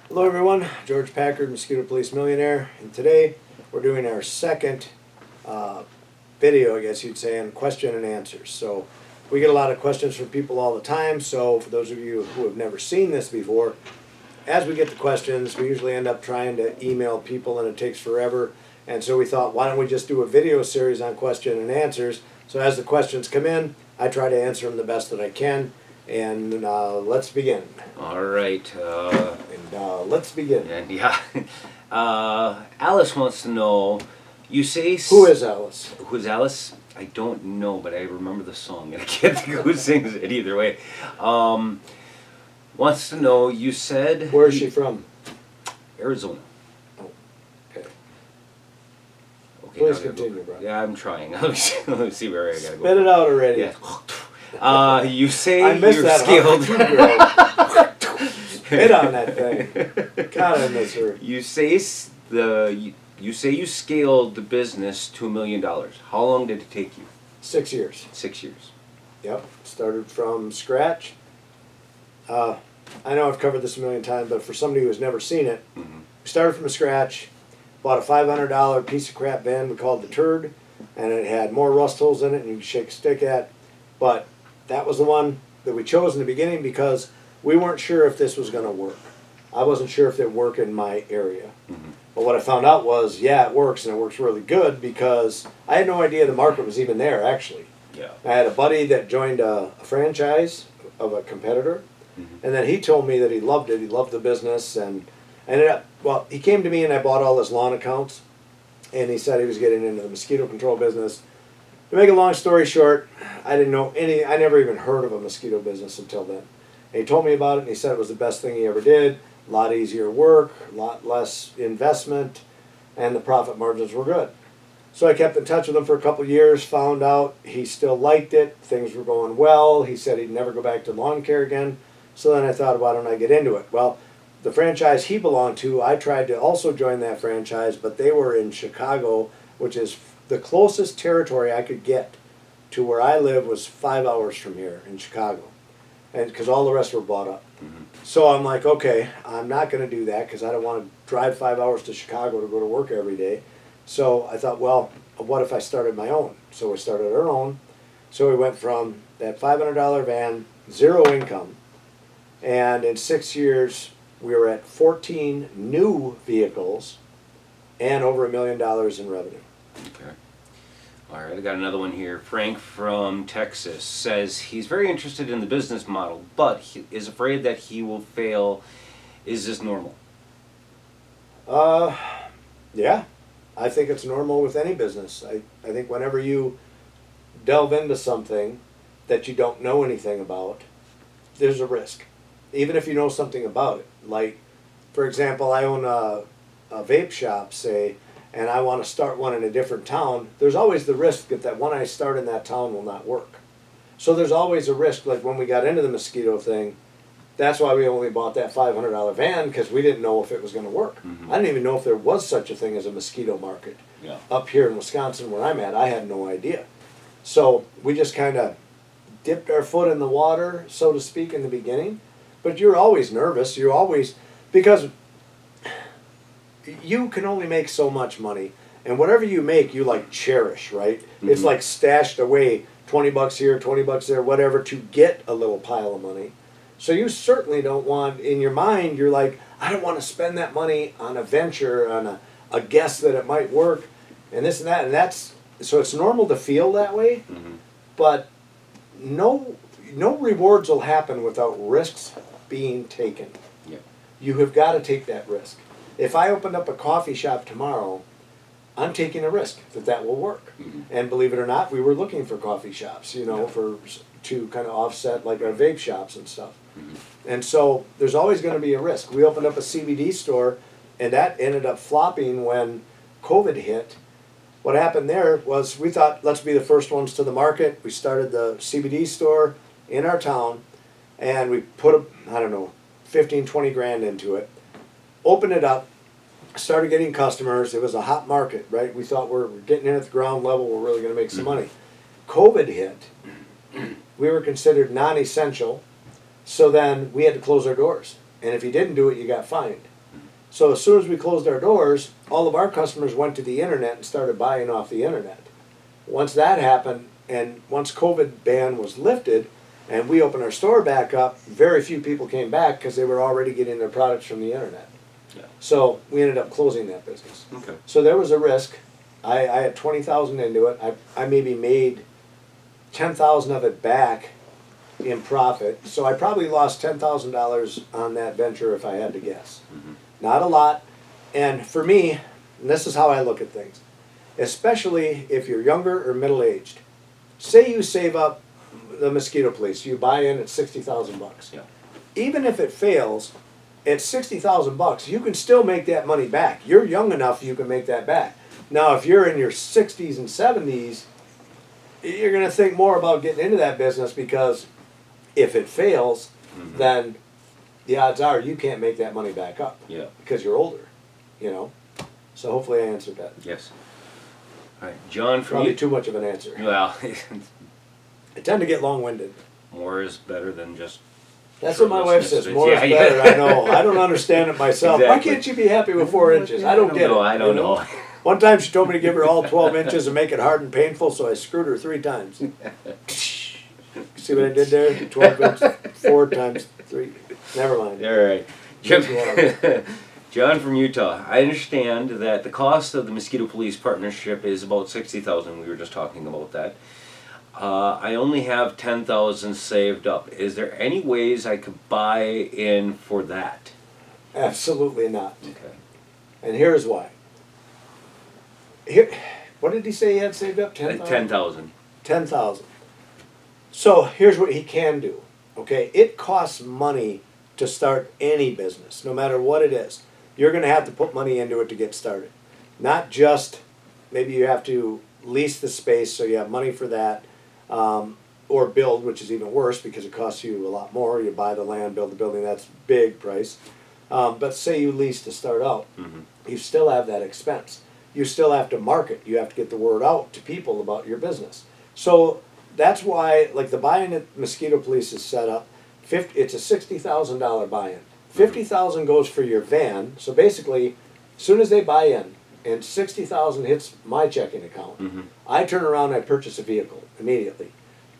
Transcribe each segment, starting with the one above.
Hello everyone, George Packard, Mosquito Police Millionaire, and today we're doing our second video, I guess you'd say, on question and answers. So we get a lot of questions from people all the time, so for those of you who have never seen this before, as we get the questions, we usually end up trying to email people and it takes forever, and so we thought, why don't we just do a video series on question and answers, so as the questions come in, I try to answer them the best that I can, and let's begin. All right. Let's begin. And yeah, Alice wants to know. You say Who is Alice? Who's Alice? I don't know, but I remember the song, and I can't think of who sings it either way. Wants to know. You said. Where is she from? Arizona. Oh, okay. Okay. Please continue, bro. Yeah, I'm trying. Let me see where I gotta go. Spit it out already. Yeah. You say I missed you're that skilled. Hit on that thing. God, I miss her. You say you scaled the business to $1 million. How long did it take you? 6 years. 6 years. Yep. Started from scratch. I know I've covered this a million times, but for somebody who has never seen it, we started from scratch. Bought a $500 piece of crap van we called the Turd, and it had more rust holes in it than you could shake a stick at. But that was the one that we chose in the beginning because we weren't sure if this was going to work. I wasn't sure if it would work in my area. But what I found out was, yeah, it works, and it works really good because I had no idea the market was even there, actually. Yeah. I had a buddy that joined a franchise of a competitor, and then he told me that he loved it. He loved the business, and ended up, well, he came to me and I bought all his lawn accounts, and he said he was getting into the mosquito control business. To make a long story short, I didn't know I never even heard of a mosquito business until then. And he told me about it, and he said it was the best thing he ever did. A lot easier work, a lot less investment, and the profit margins were good. So I kept in touch with him for a couple of years, found out he still liked it, things were going well. He said he'd never go back to lawn care again. So then I thought, why don't I get into it? Well, the franchise he belonged to, I tried to also join that franchise, but they were in Chicago, which is the closest territory I could get to where I live was 5 hours from here in Chicago, and because all the rest were bought up. So I'm like, okay, I'm not going to do that because I don't want to drive 5 hours to Chicago to go to work every day. So I thought, well, what if I started my own? So we started our own. So we went from that $500 van, zero income, and in 6 years we were at 14 new vehicles and over $1 million in revenue. Okay. All right, I got another one here. Frank from Texas says he's very interested in the business model, but he is afraid that he will fail. Is this normal? Yeah. I think it's normal with any business. I think whenever you delve into something that you don't know anything about, there's a risk. Even if you know something about it. Like, for example, I own a vape shop, say, and I want to start one in a different town, there's always the risk that that one I start in that town will not work. So there's always a risk, like when we got into the mosquito thing, that's why we only bought that $500 van, because we didn't know if it was going to work. I didn't even know if there was such a thing as a mosquito market. Yeah. Up here in Wisconsin where I'm at, I had no idea. So we just kind of dipped our foot in the water, so to speak, in the beginning. But you're always nervous. You're always, because you can only make so much money, and whatever you make, you like cherish, right? It's like stashed away, 20 bucks here, 20 bucks there, whatever, to get a little pile of money. So you certainly don't want, in your mind, you're like, I don't want to spend that money on a venture, on a guess that it might work, and this and that, and that's, so it's normal to feel that way, but no rewards will happen without risks being taken. Yeah. You have got to take that risk. If I opened up a coffee shop tomorrow, I'm taking a risk that will work. And believe it or not, we were looking for coffee shops, you know, to kind of offset like our vape shops and stuff. And so there's always going to be a risk. We opened up a CBD store, and that ended up flopping when COVID hit. What happened there was we thought, let's be the first ones to the market. We started the CBD store in our town, and we put, I don't know, 15, 20 grand into it. Opened it up, started getting customers. It was a hot market, right? We thought we're getting in at the ground level. We're really going to make some money. COVID hit. We were considered non-essential. So then we had to close our doors. And if you didn't do it, you got fined. So as soon as we closed our doors, all of our customers went to the internet and started buying off the internet. Once that happened, and once COVID ban was lifted, and we opened our store back up, very few people came back because they were already getting their products from the internet. Yeah. So we ended up closing that business. Okay. So there was a risk. I had 20,000 into it. I maybe made 10,000 of it back in profit. So I probably lost $10,000 on that venture if I had to guess. Mm-hmm. Not a lot. And for me, and this is how I look at things, especially if you're younger or middle-aged. Say you save up the Mosquito Police, you buy in at 60,000 bucks. Yeah. Even if it fails, at 60,000 bucks, you can still make that money back. You're young enough you can make that back. Now, if you're in your 60s and 70s, you're going to think more about getting into that business, because if it fails, Mm-hmm. then the odds are you can't make that money back up. Yeah. Because you're older, you know. So hopefully I answered that. Yes. All right, John from Probably too much of an answer. Well, I tend to get long-winded. more is better than just. That's what my wife Shirtlessness. says. More Yeah, is yeah. better. I know. I don't understand it myself. Why Exactly. can't you be happy with 4 inches? I don't get it. I don't you know. One time she told me to give her all 12 inches and make it hard and painful, so I screwed her 3 times. See what I did there? 12 inches, 4 times 3. Never mind. All right. John from Utah. I understand that the cost of the Mosquito Police partnership is about $60,000. We were just talking about that. I only have $10,000 saved up. Is there any ways I could buy in for that? Absolutely not. Okay. And here's why. Here, what did he say he had saved up? 10,000? 10,000. 10,000. So here's what he can do. Okay, it costs money to start any business, no matter what it is. You're going to have to put money into it to get started. Not just, maybe you have to lease the space so you have money for that, or build, which is even worse because it costs you a lot more. You buy the land, build the building, that's big price. But say you lease to start out, Mm-hmm. you still have that expense. You still have to market. You have to get the word out to people about your business. So that's why, like, the buy-in at Mosquito Police is set up. It's a $60,000 buy-in. $50,000 goes for your van. So basically, as soon as they buy in and $60,000 hits my checking account, Mm-hmm. I turn around and I purchase a vehicle immediately.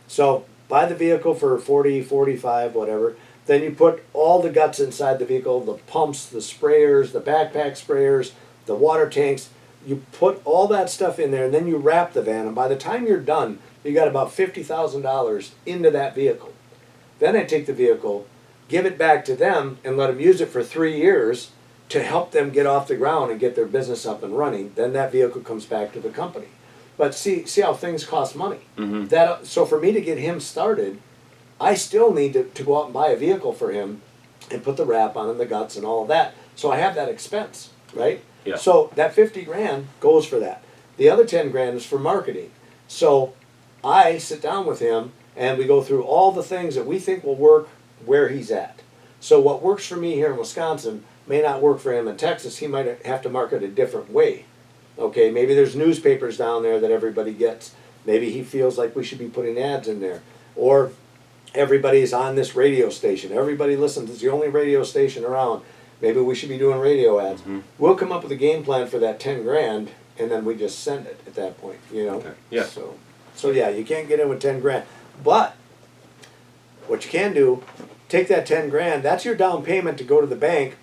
So buy the vehicle for 40, 45, whatever. Then you put all the guts inside the vehicle, the pumps, the sprayers, the backpack sprayers, the water tanks. You put all that stuff in there, and then you wrap the van. And by the time you're done, you got about $50,000 into that vehicle. Then I take the vehicle, give it back to them, and let them use it for 3 years to help them get off the ground and get their business up and running. Then that vehicle comes back to the company. But see how things cost money. Mm-hmm. So for me to get him started, I still need to go out and buy a vehicle for him and put the wrap on and the guts and all of that. So I have that expense, right? Yeah. So that 50 grand goes for that. The other 10 grand is for marketing. So I sit down with him and we go through all the things that we think will work where he's at. So what works for me here in Wisconsin may not work for him in Texas. He might have to market a different way. Okay, maybe there's newspapers down there that everybody gets. Maybe he feels like we should be putting ads in there. Or everybody's on this radio station. Everybody listens. It's the only radio station around. Maybe we should be doing radio ads. Mm-hmm. We'll come up with a game plan for that 10 grand, and then we just send it at that point, you know? Okay. Yeah. So yeah, you can't get in with 10 grand. But what you can do, take that 10 grand, that's your down payment to go to the bank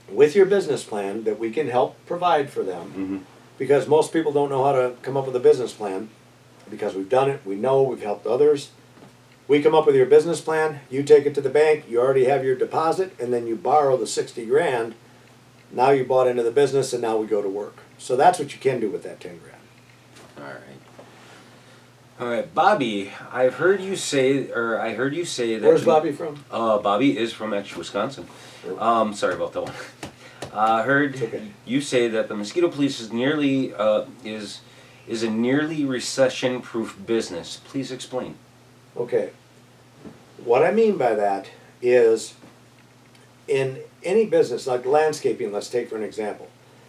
with your business plan that we can help provide for them. Mm-hmm. Because most people don't know how to come up with a business plan. Because we've done it, we know, we've helped others. We come up with your business plan, you take it to the bank, you already have your deposit, and then you borrow the 60 grand. Now you bought into the business, and now we go to work. So that's what you can do with that 10 grand. All right. All right, Bobby. I heard you say that. Where's Bobby from? Bobby is from actually Wisconsin. Sorry about that one. Heard okay. You say that the Mosquito Police is nearly is a nearly recession-proof business. Please explain. Okay. What I mean by that is, in any business, like landscaping, let's take for an example.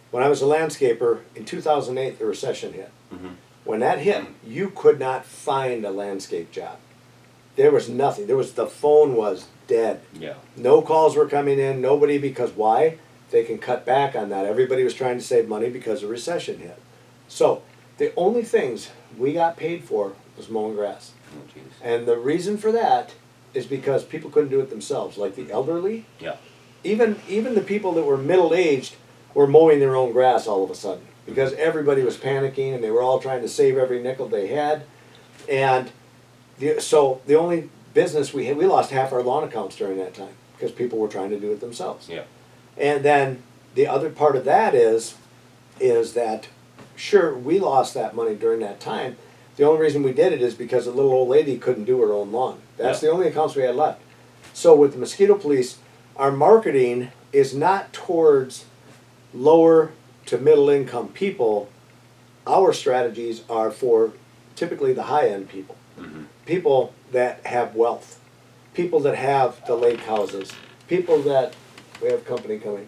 When I was a landscaper, in 2008, the recession hit. Mm-hmm. When that hit, you could not find a landscape job. There was nothing. The phone was dead. Yeah. No calls were coming in, nobody, because why? they can cut back on that. Everybody was trying to save money because the recession hit. So the only things we got paid for was mowing grass. Oh, jeez. And the reason for that is because people couldn't do it themselves, like the elderly. Yeah. Even the people that were middle-aged were mowing their own grass all of a sudden because everybody was panicking and they were all trying to save every nickel they had. And so the only business we had, we lost half our lawn accounts during that time because people were trying to do it themselves. Yeah. And then the other part of that is that, sure, we lost that money during that time. The only reason we did it is because a little old lady couldn't do her own lawn. That's Yeah. the only accounts we had left. So with the mosquito police, our marketing is not towards lower to middle income people. Our strategies are for typically the high end people. Mm-hmm. People that have wealth. People that have the lake houses. People that, we have company coming.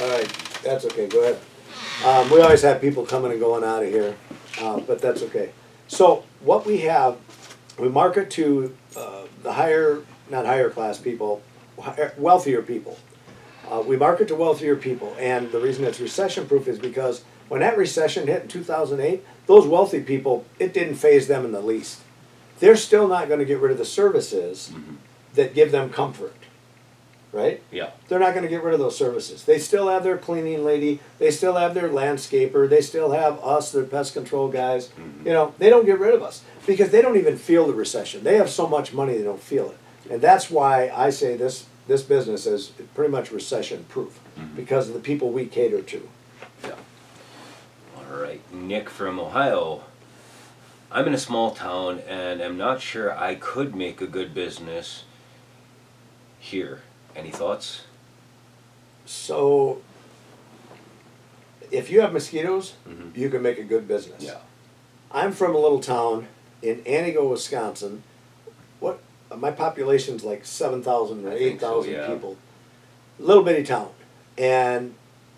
All right, that's okay, go ahead. We always have people coming and going out of here, but that's okay. So what we have, we market to the higher, not higher class people, wealthier people. We market to wealthier people, and the reason it's recession proof is because when that recession hit in 2008, those wealthy people, it didn't faze them in the least. They're still not going to get rid of the services that give them comfort, right? Yeah. They're not going to get rid of those services. They still have their cleaning lady. They still have their landscaper. They still have us, their pest control guys. You know, they don't get rid of us because they don't even feel the recession. They have so much money they don't feel it. And that's why I say this business is pretty much recession proof because of the people we cater to. Yeah. All right. Nick from Ohio. I'm in a small town and I'm not sure I could make a good business here. Any thoughts? So, if you have mosquitoes, you can make a good business. Yeah. I'm from a little town in Antigo, Wisconsin. My population's like 7,000 or 8,000 yeah. people. Little bitty town. And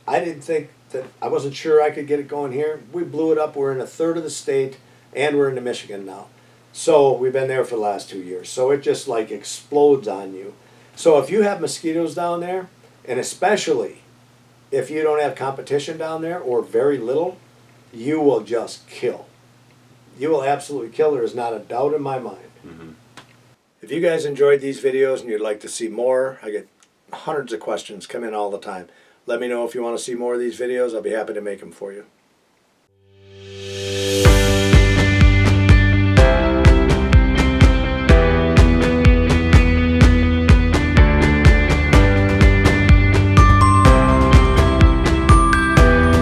I didn't think that, I wasn't sure I could get it going here. We blew it up. We're in a third of the state and we're into Michigan now. So we've been there for the last 2 years. So it just like explodes on you. So if you have mosquitoes down there, and especially if you don't have competition down there or very little, you will just kill. You will absolutely kill. There is not a doubt in my mind. If you guys enjoyed these videos and you'd like to see more, I get hundreds of questions come in all the time. Let me know if you want to see more of these videos. I'll be happy to make them for you.